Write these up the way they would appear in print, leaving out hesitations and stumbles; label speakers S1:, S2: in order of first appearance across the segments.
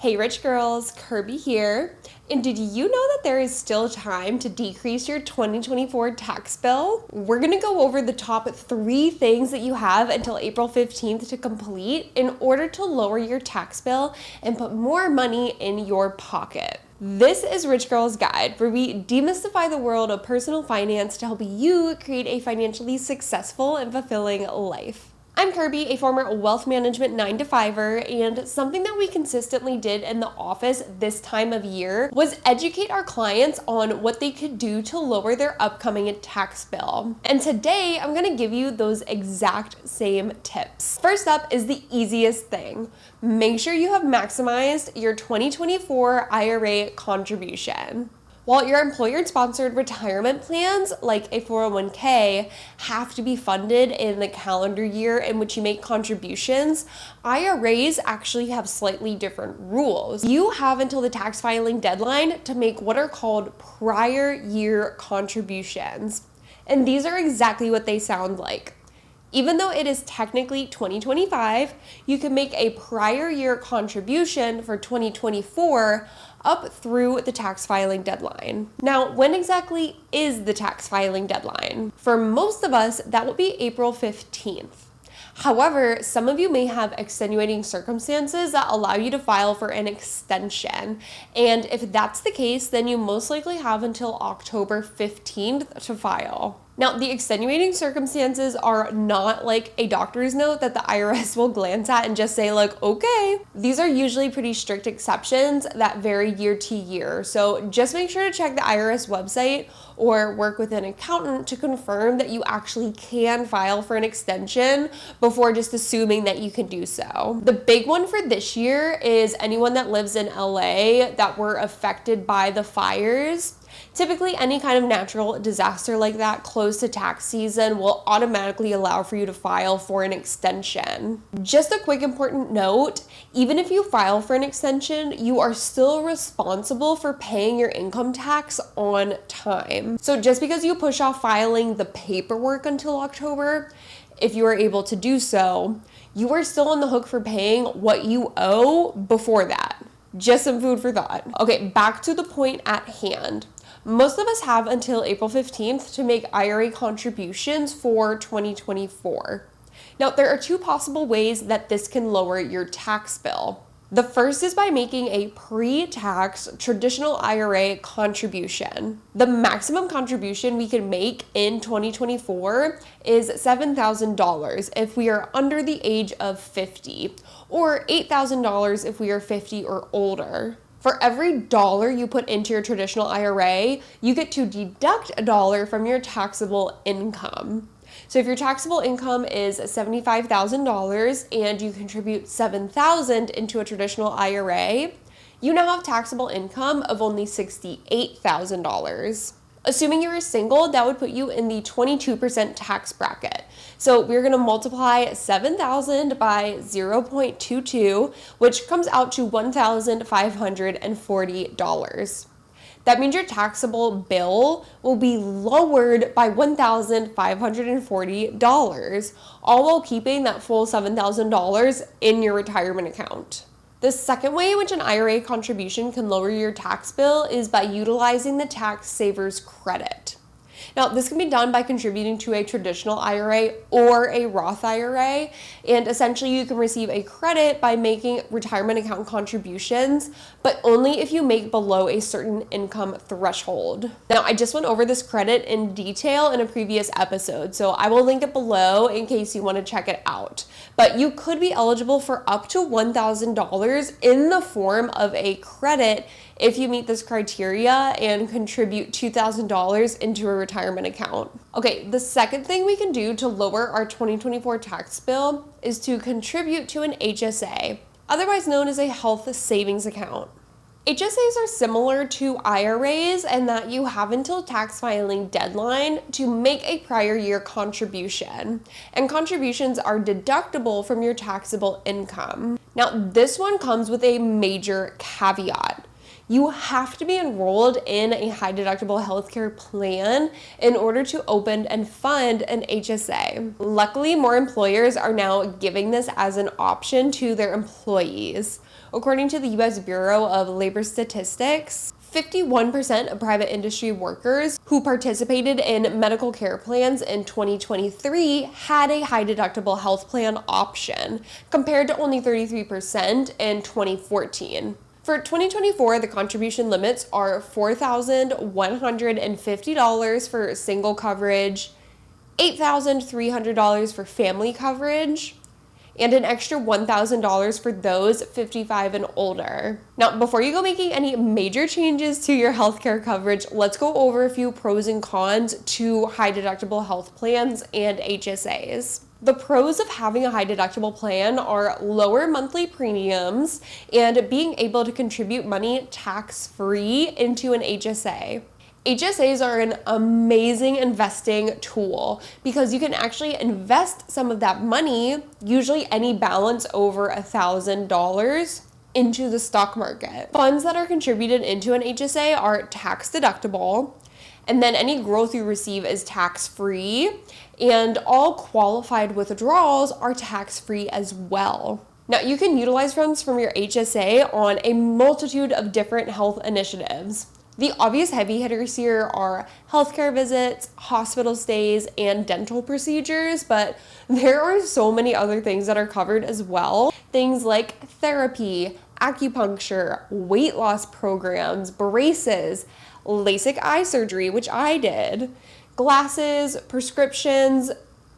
S1: Hey rich girls, Kirby here. And did you know that there is still time to decrease your 2024 tax bill? We're gonna go over the top 3 things that you have until April 15th to complete in order to lower your tax bill and put more money in your pocket. This is Rich Girl's Guide, where we demystify the world of personal finance to help you create a financially successful and fulfilling life. I'm Kirby, a former wealth management 9-to-5er, and something that we consistently did in the office this time of year was educate our clients on what they could do to lower their upcoming tax bill. And today, I'm gonna give you those exact same tips. First up is the easiest thing. Make sure you have maximized your 2024 IRA contribution. While your employer-sponsored retirement plans, like a 401k, have to be funded in the calendar year in which you make contributions, IRAs actually have slightly different rules. You have until the tax filing deadline to make what are called prior year contributions. And these are exactly what they sound like. Even though it is technically 2025, you can make a prior year contribution for 2024 up through the tax filing deadline. Now, when exactly is the tax filing deadline? For most of us, that will be April 15th. However, some of you may have extenuating circumstances that allow you to file for an extension. And if that's the case, then you most likely have until October 15th to file. Now, the extenuating circumstances are not like a doctor's note that the IRS will glance at and just say like, okay. These are usually pretty strict exceptions that vary year to year. So just make sure to check the IRS website or work with an accountant to confirm that you actually can file for an extension before just assuming that you can do so. The big one for this year is anyone that lives in LA that were affected by the fires. Typically, any kind of natural disaster like that close to tax season will automatically allow for you to file for an extension. Just a quick important note, even if you file for an extension, you are still responsible for paying your income tax on time. So just because you push off filing the paperwork until October, if you are able to do so, you are still on the hook for paying what you owe before that. Just some food for thought. Okay, back to the point at hand. Most of us have until April 15th to make IRA contributions for 2024. Now, there are 2 possible ways that this can lower your tax bill. The first is by making a pre-tax traditional IRA contribution. The maximum contribution we can make in 2024 is $7,000 if we are under the age of 50, or $8,000 if we are 50 or older. For every dollar you put into your traditional IRA, you get to deduct $1 from your taxable income. So if your taxable income is $75,000 and you contribute $7,000 into a traditional IRA, you now have taxable income of only $68,000. Assuming you're single, that would put you in the 22% tax bracket. So we're gonna multiply 7,000 by 0.22, which comes out to $1,540. That means your taxable bill will be lowered by $1,540, all while keeping that full $7,000 in your retirement account. The second way in which an IRA contribution can lower your tax bill is by utilizing the tax saver's credit. Now, this can be done by contributing to a traditional IRA or a Roth IRA, and essentially you can receive a credit by making retirement account contributions, but only if you make below a certain income threshold. Now, I just went over this credit in detail in a previous episode, so I will link it below in case you want to check it out. But you could be eligible for up to $1,000 in the form of a credit if you meet this criteria and contribute $2,000 into a retirement account. Okay, the second thing we can do to lower our 2024 tax bill is to contribute to an HSA, otherwise known as a health savings account. HSAs are similar to IRAs in that you have until tax filing deadline to make a prior year contribution, and contributions are deductible from your taxable income. Now, this one comes with a major caveat. You have to be enrolled in a high deductible healthcare plan in order to open and fund an HSA. Luckily, more employers are now giving this as an option to their employees. According to the US Bureau of Labor Statistics, 51% of private industry workers who participated in medical care plans in 2023 had a high deductible health plan option, compared to only 33% in 2014. For 2024, the contribution limits are $4,150 for single coverage, $8,300 for family coverage, and an extra $1,000 for those 55 and older. Now, before you go making any major changes to your healthcare coverage, let's go over a few pros and cons to high deductible health plans and HSAs. The pros of having a high deductible plan are lower monthly premiums and being able to contribute money tax-free into an HSA. HSAs are an amazing investing tool because you can actually invest some of that money, usually any balance over $1,000, into the stock market. Funds that are contributed into an HSA are tax deductible, and then any growth you receive is tax-free, and all qualified withdrawals are tax-free as well. Now, you can utilize funds from your HSA on a multitude of different health initiatives. The obvious heavy hitters here are healthcare visits, hospital stays, and dental procedures, but there are so many other things that are covered as well. Things like therapy, acupuncture, weight loss programs, braces, LASIK eye surgery, which I did, glasses, prescriptions,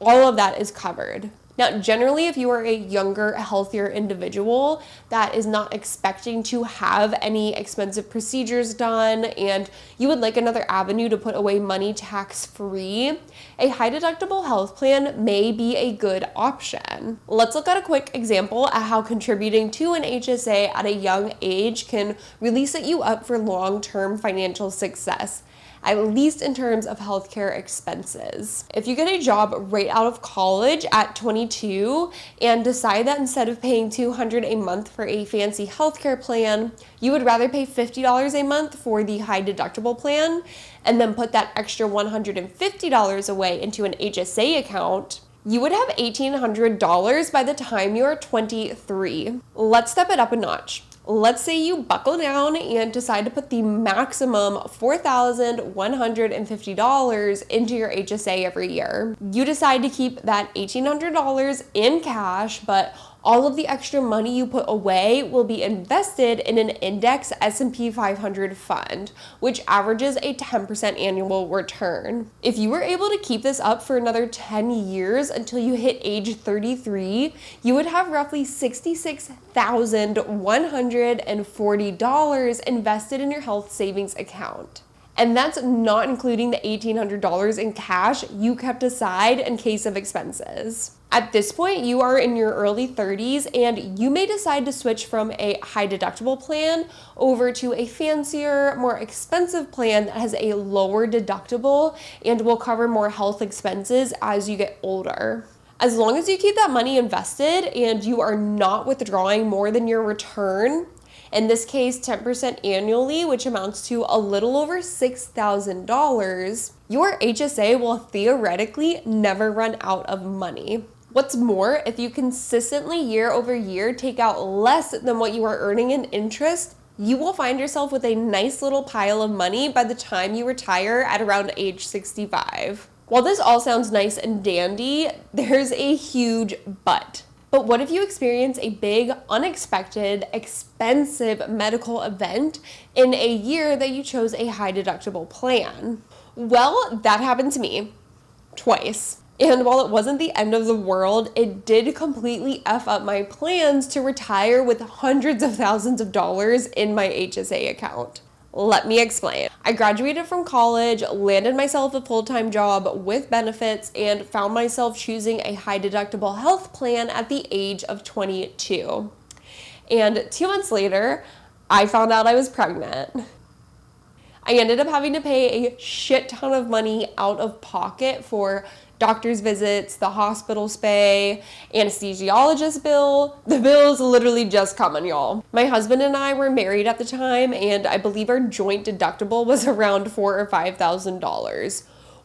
S1: all of that is covered. Now, generally, if you are a younger, healthier individual that is not expecting to have any expensive procedures done and you would like another avenue to put away money tax-free, a high deductible health plan may be a good option. Let's look at a quick example at how contributing to an HSA at a young age can really set you up for long-term financial success, at least in terms of healthcare expenses. If you get a job right out of college at 22 and decide that instead of paying $200 a month for a fancy healthcare plan, you would rather pay $50 a month for the high deductible plan and then put that extra $150 away into an HSA account, you would have $1,800 by the time you're 23. Let's step it up a notch. Let's say you buckle down and decide to put the maximum $4,150 into your HSA every year. You decide to keep that $1,800 in cash, but all of the extra money you put away will be invested in an index S&P 500 fund, which averages a 10% annual return. If you were able to keep this up for another 10 years until you hit age 33, you would have roughly $66,140 invested in your health savings account. And that's not including the $1,800 in cash you kept aside in case of expenses. At this point, you are in your early 30s and you may decide to switch from a high deductible plan over to a fancier, more expensive plan that has a lower deductible and will cover more health expenses as you get older. As long as you keep that money invested and you are not withdrawing more than your return, in this case 10% annually, which amounts to a little over $6,000, your HSA will theoretically never run out of money. What's more, if you consistently year over year take out less than what you are earning in interest, you will find yourself with a nice little pile of money by the time you retire at around age 65. While this all sounds nice and dandy, there's a huge but. But what if you experience a big, unexpected, expensive medical event in a year that you chose a high deductible plan? Well, that happened to me twice. And while it wasn't the end of the world, it did completely F up my plans to retire with hundreds of thousands of dollars in my HSA account. Let me explain. I graduated from college, landed myself a full-time job with benefits, and found myself choosing a high deductible health plan at the age of 22. And 2 months later, I found out I was pregnant. I ended up having to pay a shit ton of money out of pocket for doctor's visits, the hospital stay, anesthesiologist bill. The bill's literally just coming, y'all. My husband and I were married at the time, and I believe our joint deductible was around $4,000 or $5,000.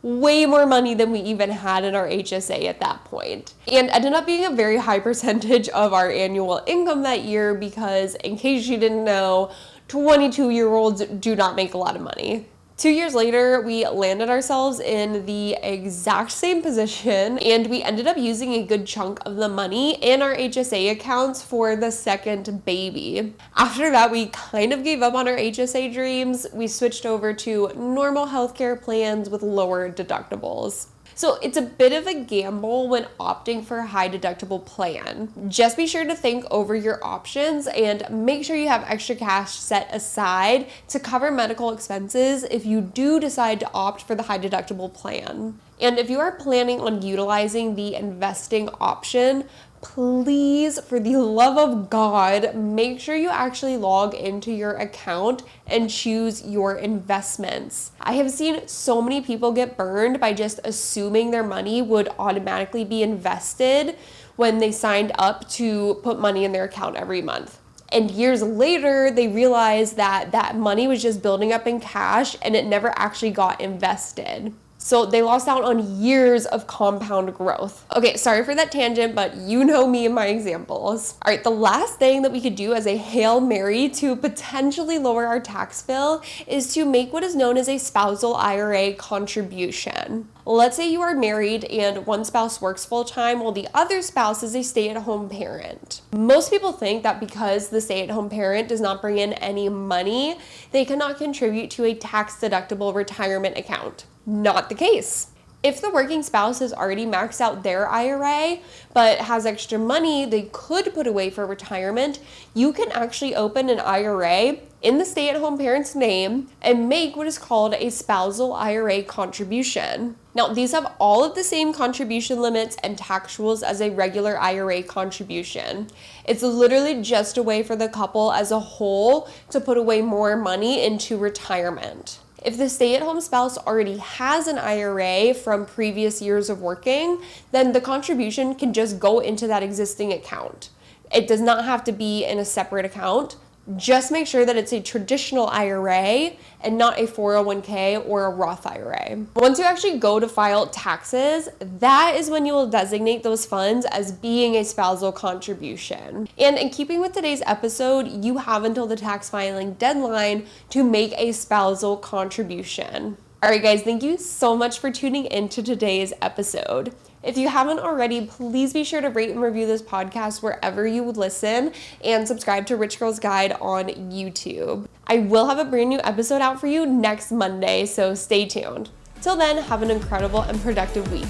S1: way more money than we even had in our HSA at that point. And ended up being a very high percentage of our annual income that year because, in case you didn't know, 22-year-olds do not make a lot of money. 2 years later, we landed ourselves in the exact same position, and we ended up using a good chunk of the money in our HSA accounts for the second baby. After that, we kind of gave up on our HSA dreams. We switched over to normal healthcare plans with lower deductibles. So it's a bit of a gamble when opting for a high deductible plan. Just be sure to think over your options and make sure you have extra cash set aside to cover medical expenses if you do decide to opt for the high deductible plan. And if you are planning on utilizing the investing option, please, for the love of God, make sure you actually log into your account and choose your investments. I have seen so many people get burned by just assuming their money would automatically be invested when they signed up to put money in their account every month. And years later, they realized that that money was just building up in cash and it never actually got invested. So they lost out on years of compound growth. Okay, sorry for that tangent, but you know me and my examples. All right, the last thing that we could do as a Hail Mary to potentially lower our tax bill is to make what is known as a spousal IRA contribution. Let's say you are married and one spouse works full-time while the other spouse is a stay-at-home parent. Most people think that because the stay-at-home parent does not bring in any money, they cannot contribute to a tax-deductible retirement account. Not the case. If the working spouse has already maxed out their IRA but has extra money they could put away for retirement, you can actually open an IRA in the stay-at-home parent's name and make what is called a spousal IRA contribution. Now, these have all of the same contribution limits and tax rules as a regular IRA contribution. It's literally just a way for the couple as a whole to put away more money into retirement. If the stay-at-home spouse already has an IRA from previous years of working, then the contribution can just go into that existing account. It does not have to be in a separate account. Just make sure that it's a traditional IRA and not a 401k or a Roth IRA. Once you actually go to file taxes, that is when you will designate those funds as being a spousal contribution. And in keeping with today's episode, you have until the tax filing deadline to make a spousal contribution. All right, guys, thank you so much for tuning into today's episode. If you haven't already, please be sure to rate and review this podcast wherever you would listen and subscribe to Rich Girl's Guide on YouTube. I will have a brand new episode out for you next Monday, so stay tuned. Till then, have an incredible and productive week.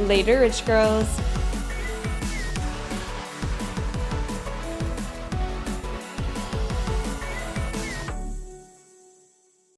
S1: Later, Rich Girls.